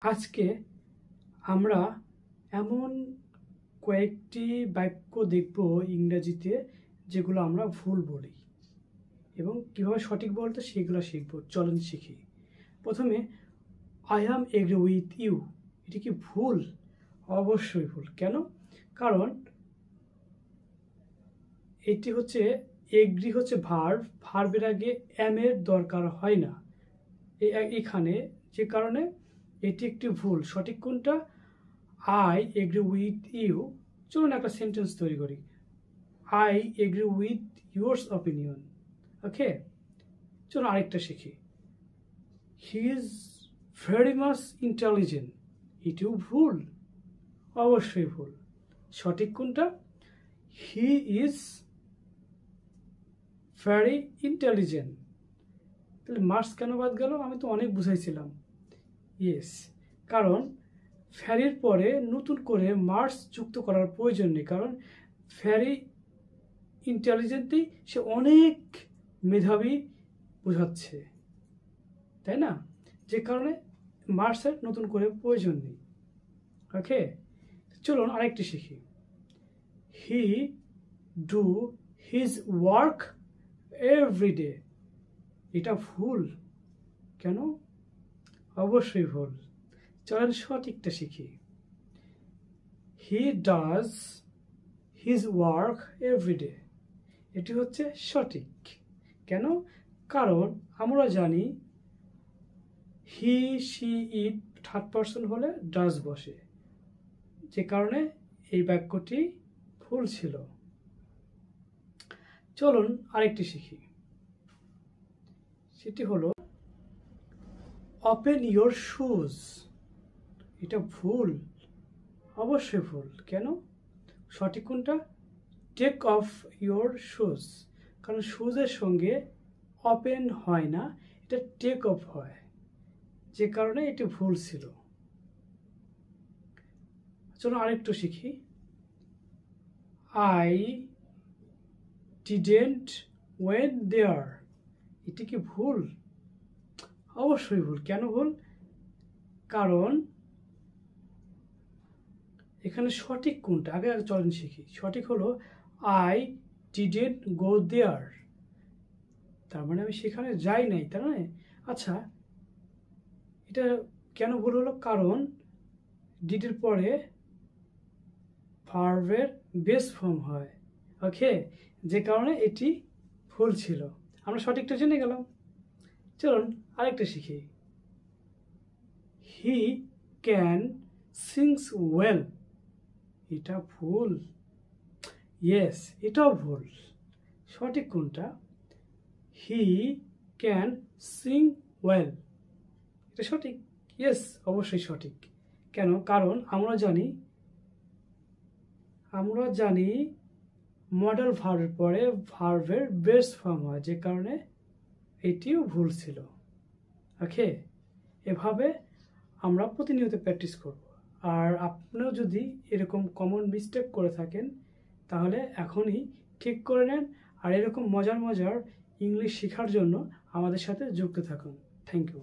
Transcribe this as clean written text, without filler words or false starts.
আজকে আমরা এমন কয়েকটি বাক্য দেখব ইংরেজিতে যেগুলো আমরা ভুল বলি এবং কীভাবে সঠিক বলতে সেগুলো শিখব। চলেন শিখি। প্রথমে I am agree with you, এটি কি ভুল? অবশ্যই ভুল। কেন? কারণ এটি হচ্ছে এগ্রি হচ্ছে ভার্ব, ভার্বের আগে অ্যাম এর দরকার হয় না এখানে, যে কারণে এটি একটি ভুল। সঠিক কোনটা? I agree with you. চলুন একটা সেন্টেন্স তৈরি করি। I agree with yours opinion. Okay, চলুন আরেকটা শিখি। He is very much intelligent. এটিও ভুল, অবশ্যই ভুল। সঠিক কোনটা? He is very intelligent. তাহলে মার্কস কেন বাদ গেল? আমি তো অনেক বুঝাইছিলাম। ইয়েস, কারণ ভ্যারির পরে নতুন করে মার্কস যুক্ত করার প্রয়োজন নেই, কারণ ভ্যারি ইন্টেলিজেন্টই সে অনেক মেধাবী বোঝাচ্ছে, তাই না? যে কারণে মার্কসের নতুন করে প্রয়োজন নেই। ওকে, চলুন আরেকটি শিখি। He do his work everyday. এটা ভুল। কেন? অবশ্যই ভুল। চলেন সঠিকটা শিখি। He does his work everyday. এটি হচ্ছে সঠিক। কেন? কারণ আমরা জানি he, she, it third person হলে ডাজ বসে, যে কারণে এই বাক্যটি ভুল ছিল। চলুন আরেকটি শিখি। সেটি হলো ওপেন ইয়োর শুজ। এটা ভুল, অবশ্যই ভুল। কেন? সঠিক কোনটা? Take off your shoes. কারণ শুজের সঙ্গে ওপেন হয় না, এটা টেক অফ হয়, যে কারণে এটি ভুল ছিল। চলো আরেকটু শিখি। I didn't went there. এটি কি ভুল? অবশ্যই ভুল। কেন ভুল? কারণ এখানে সঠিক কোনটা? আগে চলেন শিখি। সঠিক হলো আই ডিডেন্ট গো দেয়ার। তার মানে আমি সেখানে যাই নাই, তাই না? আচ্ছা, এটা কেন ভুল হলো? কারণ ডিডের পরে ভার্বের বেস ফর্ম হয়। ওকে, যে কারণে এটি ভুল ছিল। আমরা সঠিকটা জেনে গেলাম। চলুন আরেকটা শিখি। He can sings well. এটা ভুল। ইয়েস, এটাও ভুল। সঠিক কোনটা? He can sing well. এটা সঠিক। ইয়েস, অবশ্যই সঠিক। কেন? কারণ আমরা জানি মডেল ভার্বের পরে ভার্বের বেস ফর্ম হয়, যে কারণে এটিও ভুল ছিল। ওকে, এভাবে আমরা প্রতিনিয়ত প্র্যাকটিস করব। আর আপনিও যদি এরকম কমন মিস্টেক করে থাকেন তাহলে এখনই ঠিক করে নেন। আর এরকম মজার মজার ইংলিশ শেখার জন্য আমাদের সাথে যুক্ত থাকুন। Thank you.